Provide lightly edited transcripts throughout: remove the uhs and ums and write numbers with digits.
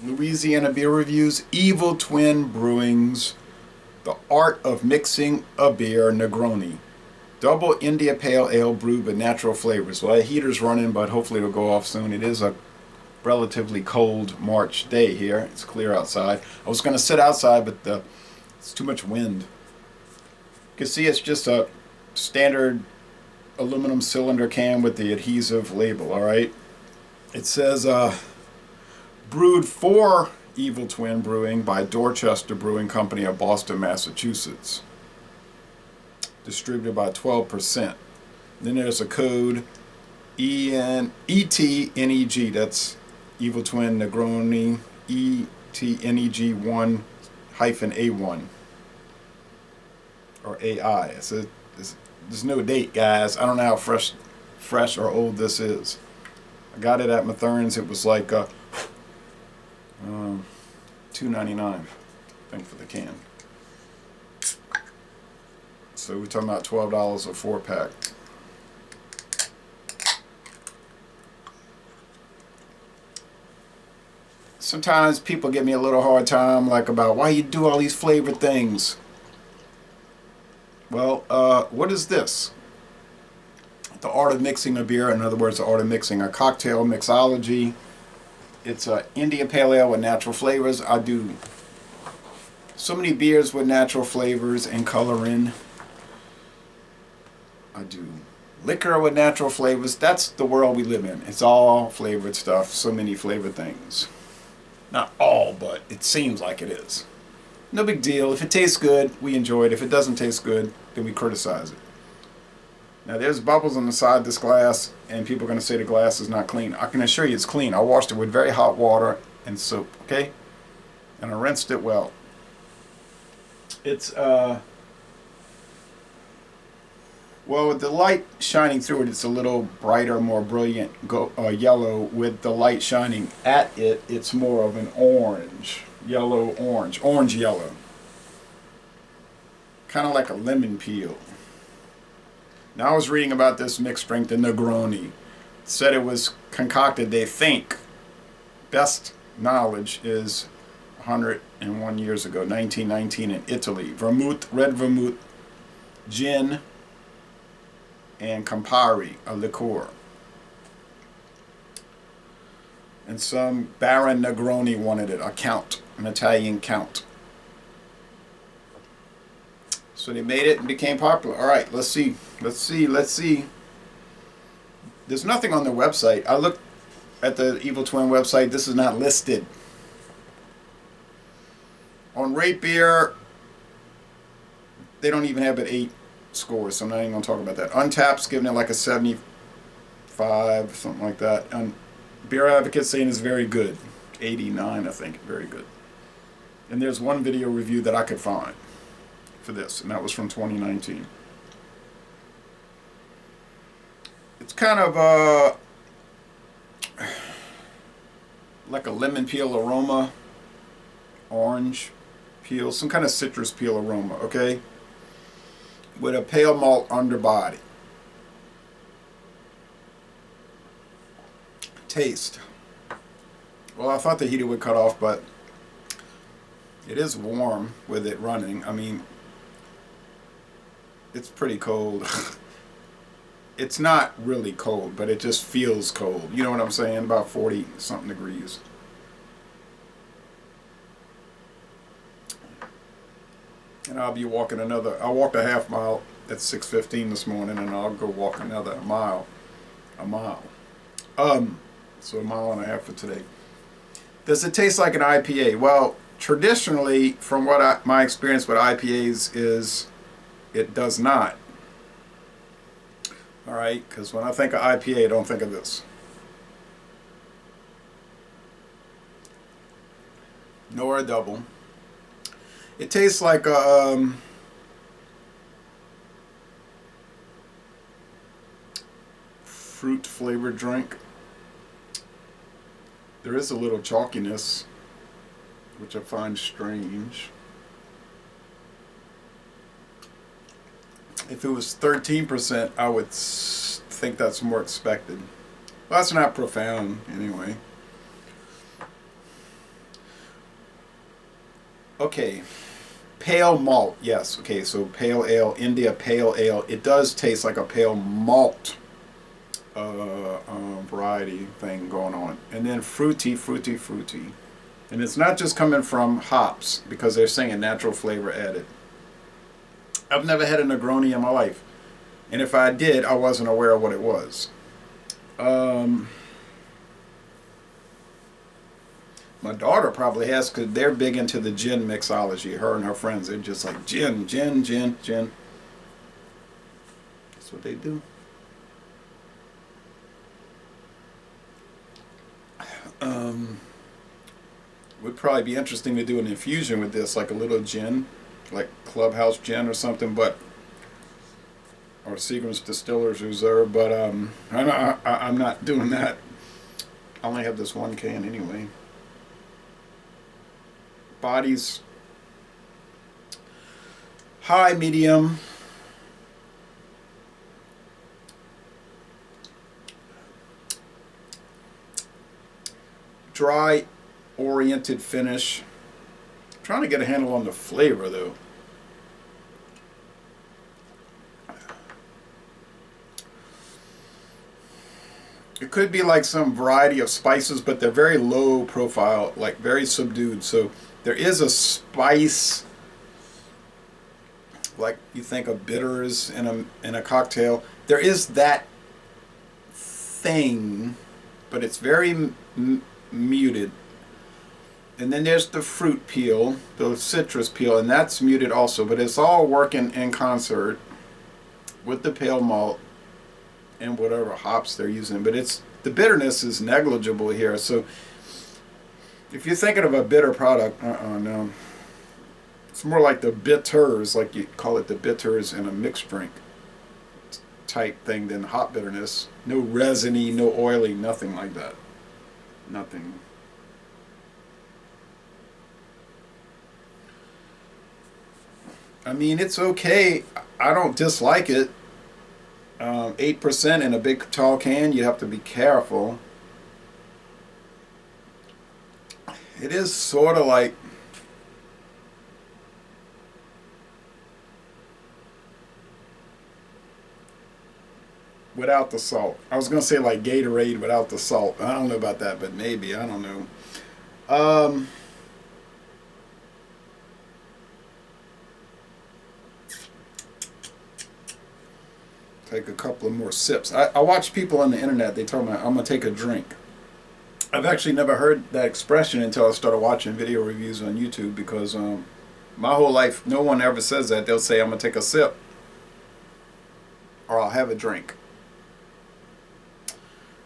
Louisiana Beer Reviews, Evil Twin Brewing's The Art of Mixing a Beer, Negroni. Double India Pale Ale brewed with natural flavors. Well, the heater's running, but hopefully it'll go off soon. It is a relatively cold March day here. It's clear outside. I was going to sit outside, but it's too much wind. You can see it's just a standard aluminum cylinder can with the adhesive label, alright? It says, brewed for Evil Twin Brewing by Dorchester Brewing Company of Boston, Massachusetts. Distributed by 12%. Then there's a code ETNEG. That's Evil Twin Negroni ETNEG1-A1 or AI. There's no date, guys. I don't know how fresh or old this is. I got it at Mathern's. It was like $2.99, I think, for the can. So we're talking about $12 a 4-pack. Sometimes people give me a little hard time, like, about why you do all these flavored things. Well, what is this? The Art of Mixing a Beer. In other words, the art of mixing a cocktail mixology. It's a India Pale Ale with natural flavors. I do so many beers with natural flavors and coloring. I do liquor with natural flavors. That's the world we live in. It's all flavored stuff. So many flavored things. Not all, but it seems like it is. No big deal. If it tastes good, we enjoy it. If it doesn't taste good, then we criticize it. Now, there's bubbles on the side of this glass, and people are going to say the glass is not clean. I can assure you it's clean. I washed it with very hot water and soap, okay? And I rinsed it well. It's, well, with the light shining through it, it's a little brighter, more brilliant yellow. With the light shining at it, it's more of an orange, orange yellow. Kind of like a lemon peel. Now, I was reading about this mixed drink, the Negroni. It said it was concocted, they think, best knowledge is 101 years ago, 1919 in Italy. Vermouth, red vermouth, gin, and Campari, a liqueur. And some Baron Negroni wanted it, a count, an Italian count. So they made it and became popular. All right, let's see. There's nothing on their website. I looked at the Evil Twin website. This is not listed. On Rate Beer, they don't even have it 8 scores, so I'm not even going to talk about that. Untapped's giving it like a 75, something like that. And Beer Advocate saying it's very good. 89, I think. Very good. And there's one video review that I could find for this, and that was from 2019. It's kind of like a lemon peel aroma, orange peel, some kind of citrus peel aroma, okay? With a pale malt underbody. Taste. Well, I thought the heater would cut off, but it is warm with it running. I mean, it's pretty cold. It's not really cold, but it just feels cold. You know what I'm saying? About 40 something degrees. And I'll be walking I walked a half mile at 6:15 this morning, and I'll go walk another mile. So a mile and a half for today. Does it taste like an IPA? Well, traditionally, from what my experience with IPAs is, it does not. Alright, because when I think of IPA, I don't think of this. Nor a double. It tastes like a fruit flavored drink. There is a little chalkiness, which I find strange. If it was 13%, I would think that's more expected. Well, that's not profound, anyway. Okay, pale malt. Yes. Okay, so pale ale, India pale ale. It does taste like a pale malt variety thing going on, and then fruity, fruity, fruity. And it's not just coming from hops because they're saying natural flavor added. I've never had a Negroni in my life, and if I did, I wasn't aware of what it was. Um, my daughter probably has because they're big into the gin mixology. Her and her friends, they're just like gin, gin, gin, gin. That's what they do. Um, would probably be interesting to do an infusion with this, like a little gin, like Clubhouse gin or something, but or Seagram's Distillers Reserve. But I'm not doing that. I only have this one can anyway. Bodies high, medium. Dry oriented finish. I'm trying to get a handle on the flavor though. It could be like some variety of spices, but they're very low profile, like very subdued. So there is a spice, like you think of bitters in a cocktail. There is that thing, but it's very muted. And then there's the fruit peel, the citrus peel, and that's muted also. But it's all working in concert with the pale malt and whatever hops they're using. But it's the bitterness is negligible here. So if you're thinking of a bitter product, no. It's more like the bitters, like you call it the bitters in a mixed drink type thing than hop bitterness. No resiny, no oily, nothing like that. Nothing. I mean, it's okay. I don't dislike it. 8% in a big tall can, you have to be careful. It is sort of like without the salt. I was going to say like Gatorade without the salt. I don't know about that, but maybe. I don't know. Take a couple of more sips. I watch people on the internet, they tell me I'm going to take a drink. I've actually never heard that expression until I started watching video reviews on YouTube because my whole life, no one ever says that. They'll say I'm going to take a sip or I'll have a drink.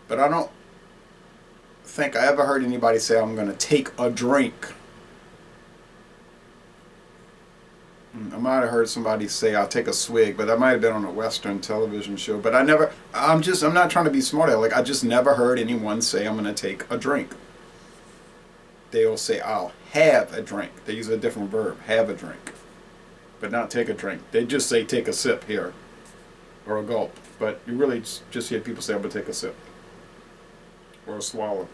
But I don't think I ever heard anybody say I'm going to take a drink. I might have heard somebody say I'll take a swig, but that might have been on a Western television show. But I'm not trying to be smart. I just never heard anyone say I'm going to take a drink. They'll say I'll have a drink. They use a different verb, have a drink, but not take a drink. They just say take a sip here or a gulp. But you really just hear people say I'm going to take a sip or a swallow.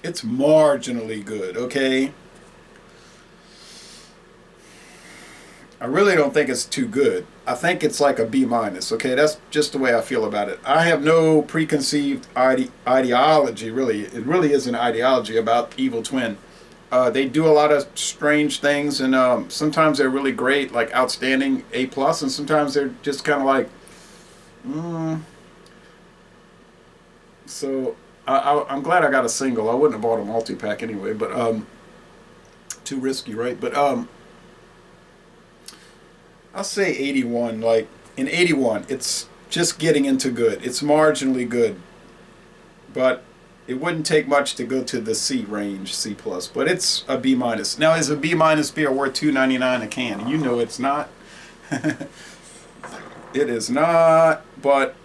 It's marginally good, okay? I really don't think it's too good. I think it's like a B minus, okay? That's just the way I feel about it. I have no preconceived ideology, really. It really is an ideology about Evil Twin. They do a lot of strange things, and sometimes they're really great, like outstanding A+, and sometimes they're just kind of like, So I'm glad I got a single. I wouldn't have bought a multi-pack anyway, but too risky, right? But I'll say 81. Like in 81, it's just getting into good. It's marginally good, but it wouldn't take much to go to the C range, C plus. But it's a B minus. Now, is a B minus beer worth $2.99 a can? You know it's not. It is not. But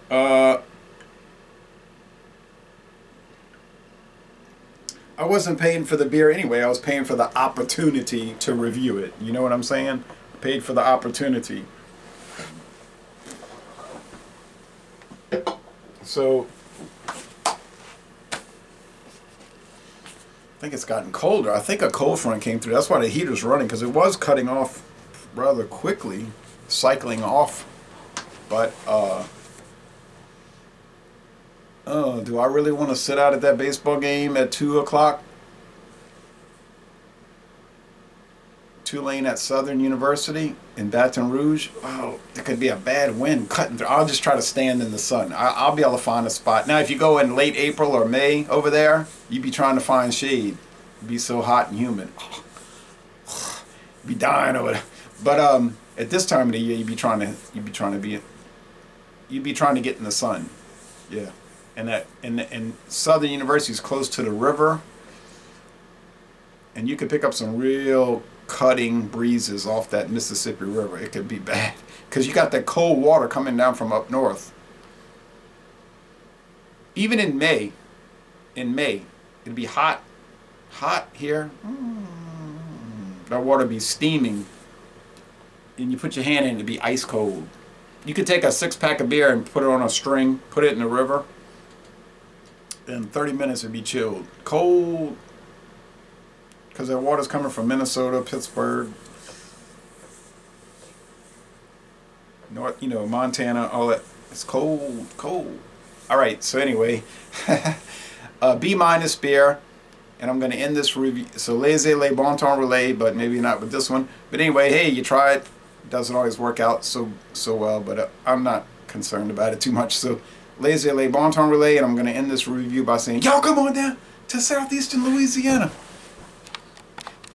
I wasn't paying for the beer anyway. I was paying for the opportunity to review it. You know what I'm saying? I paid for the opportunity. So I think it's gotten colder. I think a cold front came through. That's why the heater's running, because it was cutting off rather quickly, cycling off. But do I really want to sit out at that baseball game at 2 o'clock? Tulane at Southern University in Baton Rouge. Oh, there could be a bad wind cutting through. I'll just try to stand in the sun. I'll be able to find a spot. Now, if you go in late April or May over there, you'd be trying to find shade. It'd be so hot and humid. You'd be dying over there. But at this time of the year, you'd be trying to get in the sun. Yeah. And Southern University is close to the river, and you could pick up some real cutting breezes off that Mississippi River. It could be bad because you got that cold water coming down from up north. Even in May, it'd be hot here. That water be steaming, and you put your hand in, it'd be ice cold. You could take a 6-pack of beer and put it on a string, put it in the river. In 30 minutes, it'd be chilled. Cold. Because that water's coming from Minnesota, Pittsburgh, North, Montana, all that. It's cold. All right, so anyway, B- beer. And I'm going to end this review. So, laissez les bon temps relais, but maybe not with this one. But anyway, hey, you try it. Doesn't always work out so well, but I'm not concerned about it too much. So, laissez les bon temps relais, and I'm going to end this review by saying, y'all come on down to southeastern Louisiana.